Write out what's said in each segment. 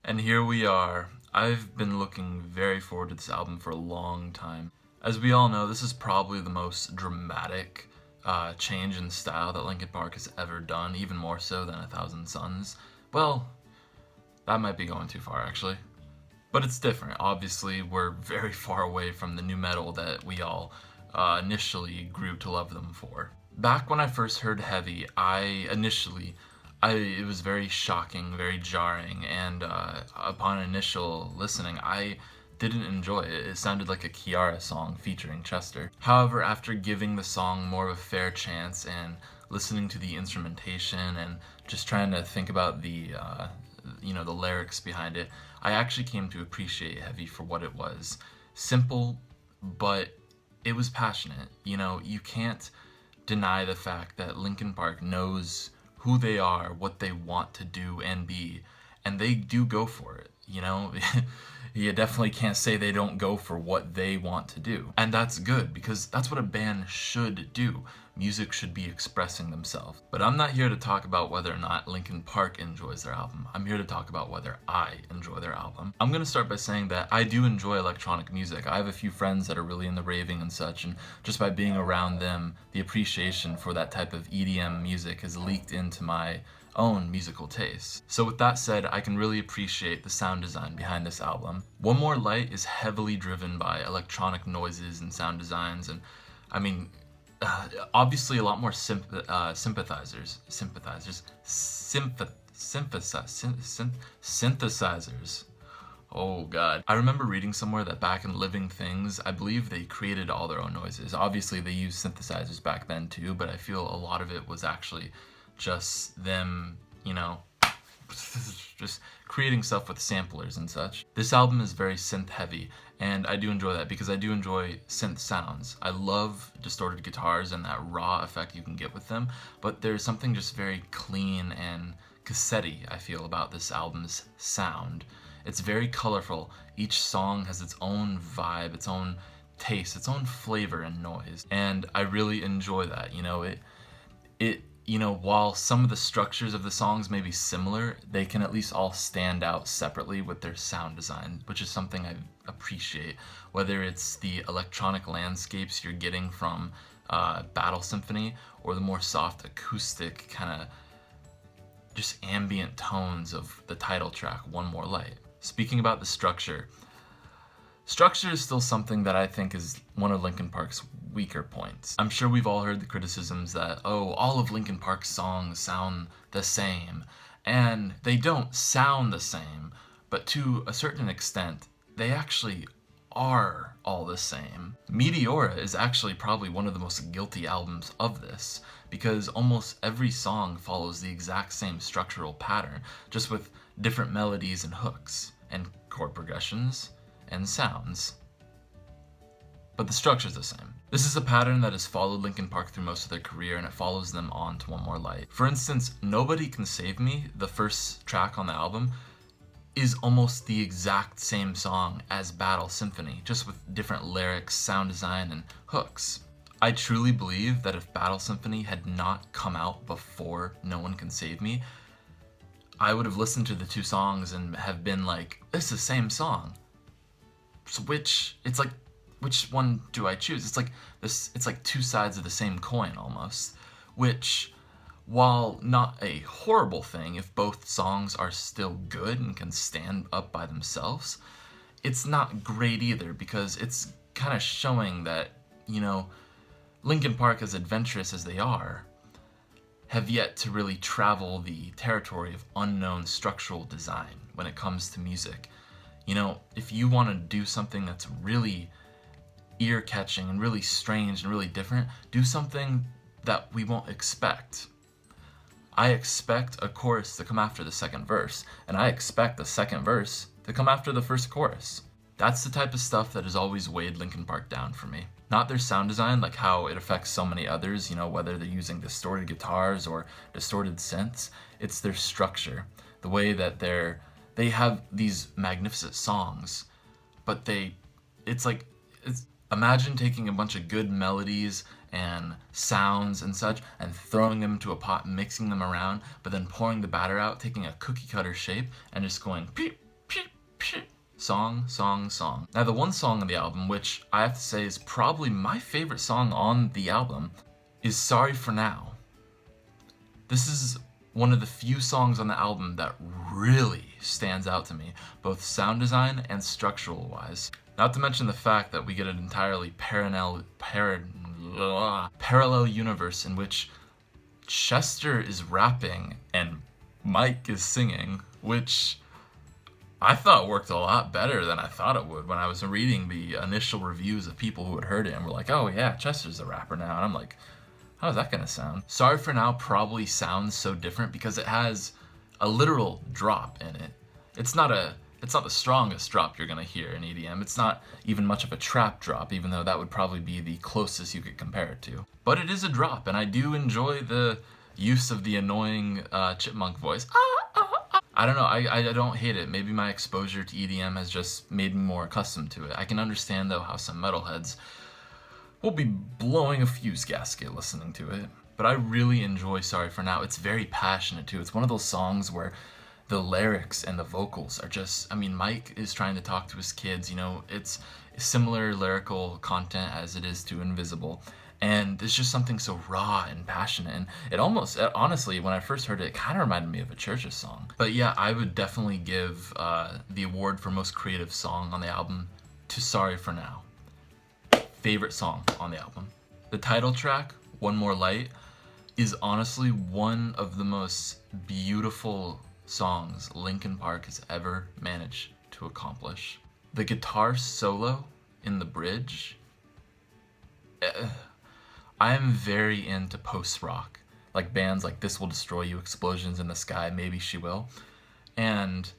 And here we are. I've been looking very forward to this album for a long time. As we all know, this is probably the most dramatic change in style that Linkin Park has ever done, even more so than A Thousand Suns. Well, that might be going too far, actually. But it's different. Obviously, we're very far away from the new metal that we all initially grew to love them for. Back when I first heard Heavy, it was very shocking, very jarring, and upon initial listening, I didn't enjoy it. It sounded like a Kiara song featuring Chester. However, after giving the song more of a fair chance and listening to the instrumentation and just trying to think about the lyrics behind it, I actually came to appreciate Heavy for what it was. Simple, but it was passionate. You can't deny the fact that Linkin Park knows who they are, what they want to do and be, and they do go for it. You definitely can't say they don't go for what they want to do. And that's good, because that's what a band should do. Music should be expressing themselves. But I'm not here to talk about whether or not Linkin Park enjoys their album. I'm here to talk about whether I enjoy their album. I'm gonna start by saying that I do enjoy electronic music. I have a few friends that are really into raving and such, and just by being around them, the appreciation for that type of EDM music has leaked into my own musical tastes. So with that said, I can really appreciate the sound design behind this album. One More Light is heavily driven by electronic noises and sound designs, and I mean, obviously a lot more synthesizers. Oh god. I remember reading somewhere that back in Living Things, I believe they created all their own noises. Obviously they used synthesizers back then too, but I feel a lot of it was actually just them, just creating stuff with samplers and such. This album is very synth heavy, and I do enjoy that because I do enjoy synth sounds. I love distorted guitars and that raw effect you can get with them, but there's something just very clean and cassette-y, I feel, about this album's sound. It's very colorful. Each song has its own vibe, its own taste, its own flavor and noise, and I really enjoy that. While some of the structures of the songs may be similar, they can at least all stand out separately with their sound design, which is something I appreciate. Whether it's the electronic landscapes you're getting from Battle Symphony, or the more soft acoustic kind of just ambient tones of the title track, One More Light. Speaking about the structure is still something that I think is one of Linkin Park's weaker points. I'm sure we've all heard the criticisms that, all of Linkin Park's songs sound the same. And they don't sound the same, but to a certain extent, they actually are all the same. Meteora is actually probably one of the most guilty albums of this, because almost every song follows the exact same structural pattern, just with different melodies and hooks, and chord progressions, and sounds. But the structure's the same. This is a pattern that has followed Linkin Park through most of their career, and it follows them on to One More Light. For instance, Nobody Can Save Me, the first track on the album, is almost the exact same song as Battle Symphony, just with different lyrics, sound design, and hooks. I truly believe that if Battle Symphony had not come out before No One Can Save Me, I would have listened to the two songs and have been like, it's the same song. So which one do I choose? It's like two sides of the same coin almost, which, while not a horrible thing if both songs are still good and can stand up by themselves, it's not great either, because it's kind of showing that, Linkin Park, as adventurous as they are, have yet to really travel the territory of unknown structural design when it comes to music. If you want to do something that's really ear-catching and really strange and really different, do something that we won't expect. I expect a chorus to come after the second verse, and I expect the second verse to come after the first chorus. That's the type of stuff that has always weighed Linkin Park down for me. Not their sound design, like how it affects so many others, whether they're using distorted guitars or distorted synths. It's their structure, the way that they have these magnificent songs, but imagine taking a bunch of good melodies and sounds and such and throwing them into a pot, mixing them around, but then pouring the batter out, taking a cookie cutter shape and just going peep, song, song, song. Now, the one song on the album, which I have to say is probably my favorite song on the album, is Sorry for Now. This is one of the few songs on the album that really stands out to me, both sound design and structural wise. Not to mention the fact that we get an entirely parallel universe in which Chester is rapping and Mike is singing, which I thought worked a lot better than I thought it would when I was reading the initial reviews of people who had heard it and were like, oh yeah, Chester's a rapper now. And I'm like, how's that gonna sound? Sorry for Now probably sounds so different because it has a literal drop in it. It's not the strongest drop you're gonna hear in EDM. It's not even much of a trap drop, even though that would probably be the closest you could compare it to. But it is a drop, and I do enjoy the use of the annoying chipmunk voice. I don't know, I don't hate it. Maybe my exposure to EDM has just made me more accustomed to it. I can understand, though, how some metalheads will be blowing a fuse gasket listening to it. But I really enjoy Sorry for Now. It's very passionate, too. It's one of those songs where the lyrics and the vocals are just, I mean, Mike is trying to talk to his kids, you know, it's similar lyrical content as it is to Invisible. And it's just something so raw and passionate. And it almost, honestly, when I first heard it, it kind of reminded me of a Churches song. But yeah, I would definitely give the award for most creative song on the album to Sorry for Now. Favorite song on the album. The title track, One More Light, is honestly one of the most beautiful songs Linkin Park has ever managed to accomplish. The guitar solo in the bridge, I am very into post-rock, like bands like This Will Destroy You, Explosions in the Sky, Maybe She Will, and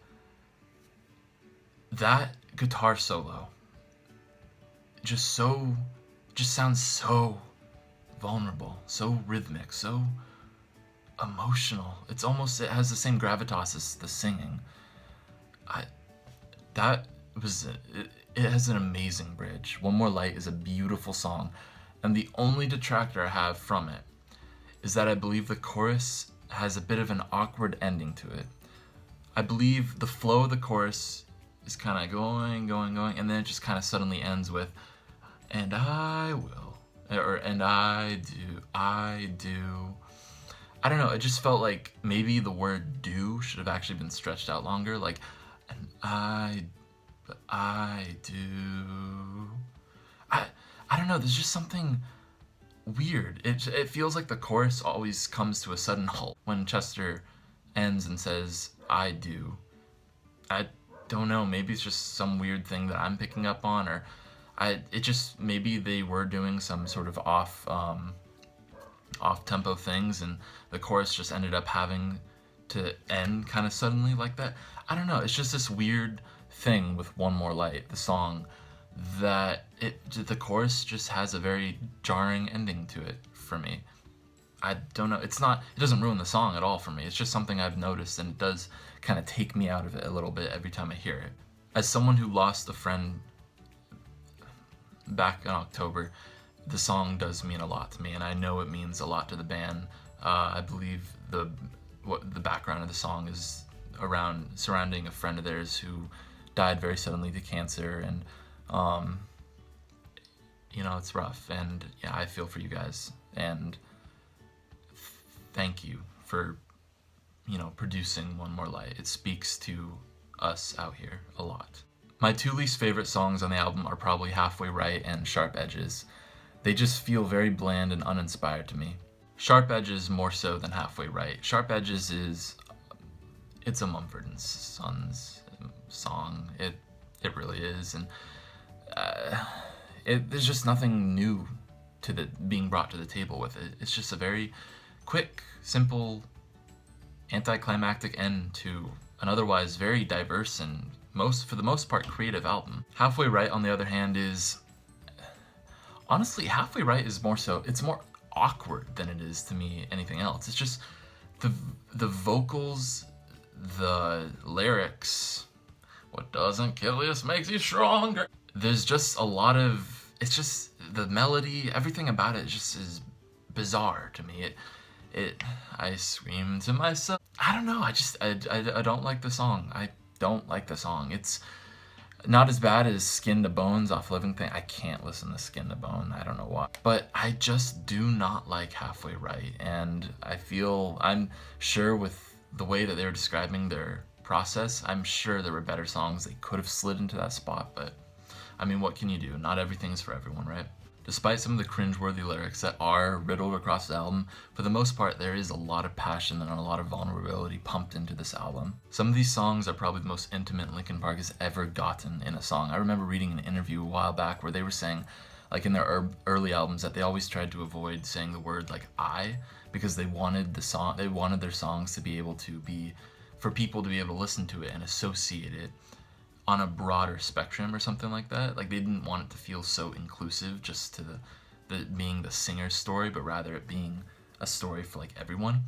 that guitar solo just sounds so vulnerable, so rhythmic, so emotional. It has the same gravitas as the singing. It has an amazing bridge. One More Light is a beautiful song, and the only detractor I have from it is that I believe the chorus has a bit of an awkward ending to it. I believe the flow of the chorus is kind of going, and then it just kind of suddenly ends with, and I will, or and I do. I don't know, it just felt like maybe the word do should have actually been stretched out longer, like, and I do. I don't know, there's just something weird. It feels like the chorus always comes to a sudden halt when Chester ends and says, I do. I don't know, maybe it's just some weird thing that I'm picking up on, or maybe they were doing some sort of off-tempo things and the chorus just ended up having to end kind of suddenly like that. I don't know, it's just this weird thing with One More Light, the song, that the chorus just has a very jarring ending to it for me. I don't know, it doesn't ruin the song at all for me. It's just something I've noticed, and it does kind of take me out of it a little bit every time I hear it. As someone who lost a friend back in October, the song does mean a lot to me, and I know it means a lot to the band. I believe the background of the song is surrounding a friend of theirs who died very suddenly to cancer, and it's rough, and yeah, I feel for you guys, and thank you for producing One More Light. It speaks to us out here a lot. My two least favorite songs on the album are probably Halfway Right and Sharp Edges. They just feel very bland and uninspired to me. Sharp Edges more so than Halfway Right. Sharp Edges it's a Mumford & Sons song. It really is, and there's just nothing new being brought to the table with it. It's just a very quick, simple, anticlimactic end to an otherwise very diverse and for the most part creative album. Halfway Right, on the other hand, is honestly, Halfway Right is it's more awkward than it is to me anything else. It's just the vocals, the lyrics, what doesn't kill you makes you stronger. There's just a lot of, it's just the melody, everything about it just is bizarre to me. I scream to myself. I don't know, I don't like the song. I don't like the song. Not as bad as Skin to Bones off Living Thing. I can't listen to Skin to Bone. I don't know why. But I just do not like Halfway Right. And I'm sure with the way that they were describing their process, I'm sure there were better songs they could have slid into that spot. But I mean, what can you do? Not everything's for everyone, right? Despite some of the cringeworthy lyrics that are riddled across the album, for the most part there is a lot of passion and a lot of vulnerability pumped into this album. Some of these songs are probably the most intimate Linkin Park has ever gotten in a song. I remember reading an interview a while back where they were saying, like in their early albums, that they always tried to avoid saying the word like I, because they wanted their songs to be able to be, for people to be able to listen to it and associate it on a broader spectrum or something like that. Like they didn't want it to feel so inclusive just to the being the singer's story, but rather it being a story for like everyone.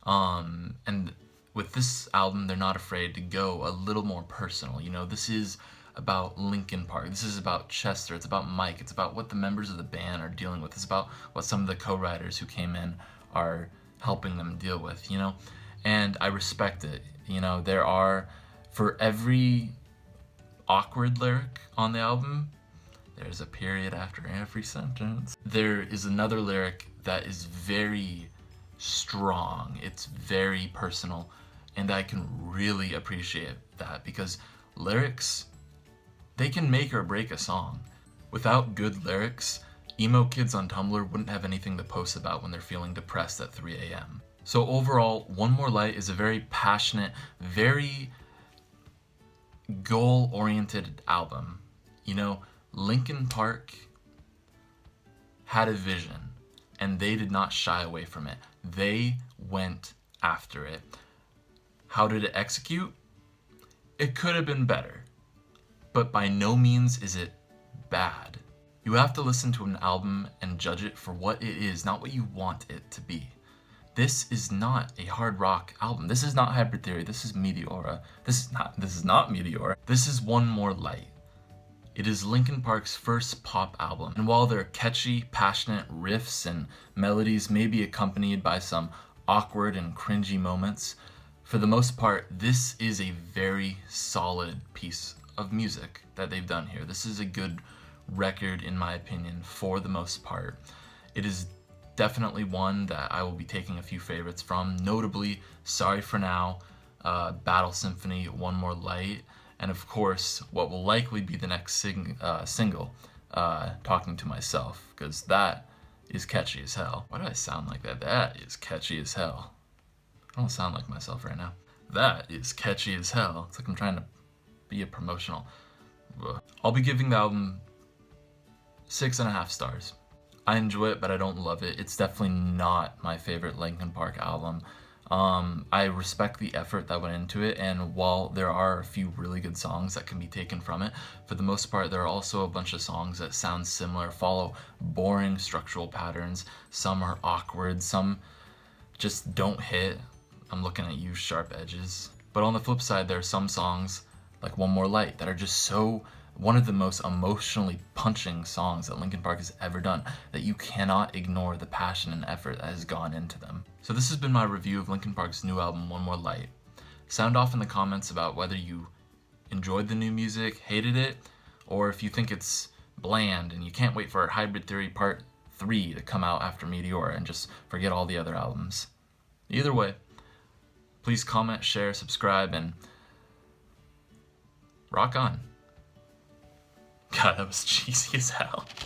And with this album, they're not afraid to go a little more personal. You know, this is about Linkin Park. This is about Chester. It's about Mike. It's about what the members of the band are dealing with. It's about what some of the co-writers who came in are helping them deal with, you know? And I respect it. You know, there are, for every awkward lyric on the album, there's a period after every sentence. There is another lyric that is very strong. It's very personal, and I can really appreciate that because lyrics, they can make or break a song. Without good lyrics, emo kids on Tumblr wouldn't have anything to post about when they're feeling depressed at 3 a.m. So overall, One More Light is a very passionate, very goal-oriented album. You know, Linkin Park had a vision and they did not shy away from it. They went after it. How did it execute? It could have been better, but by no means is it bad. You have to listen to an album and judge it for what it is, not what you want it to be. This is not a hard rock album. This is not Hybrid Theory. This is Meteora. This is not Meteora. This is One More Light. It is Linkin Park's first pop album. And while their catchy, passionate riffs and melodies may be accompanied by some awkward and cringy moments, for the most part, this is a very solid piece of music that they've done here. This is a good record, in my opinion, for the most part. It is definitely one that I will be taking a few favorites from, notably Sorry for Now, Battle Symphony, One More Light, and of course what will likely be the next single, Talking to Myself, because that is catchy as hell. Why do I sound like that? That is catchy as hell. I don't sound like myself right now. That is catchy as hell. It's like I'm trying to be a promotional. I'll be giving the album 6.5 stars. I enjoy it, but I don't love it. It's definitely not my favorite Linkin Park album. I respect the effort that went into it, and while there are a few really good songs that can be taken from it, for the most part there are also a bunch of songs that sound similar, follow boring structural patterns. Some are awkward, some just don't hit. I'm looking at you, Sharp Edges. But on the flip side, there are some songs, like One More Light, that are just so one of the most emotionally punching songs that Linkin Park has ever done, that you cannot ignore the passion and effort that has gone into them. So this has been my review of Linkin Park's new album, One More Light. Sound off in the comments about whether you enjoyed the new music, hated it, or if you think it's bland and you can't wait for Hybrid Theory Part 3 to come out after Meteora and just forget all the other albums. Either way, please comment, share, subscribe, and rock on. God, that was cheesy as hell.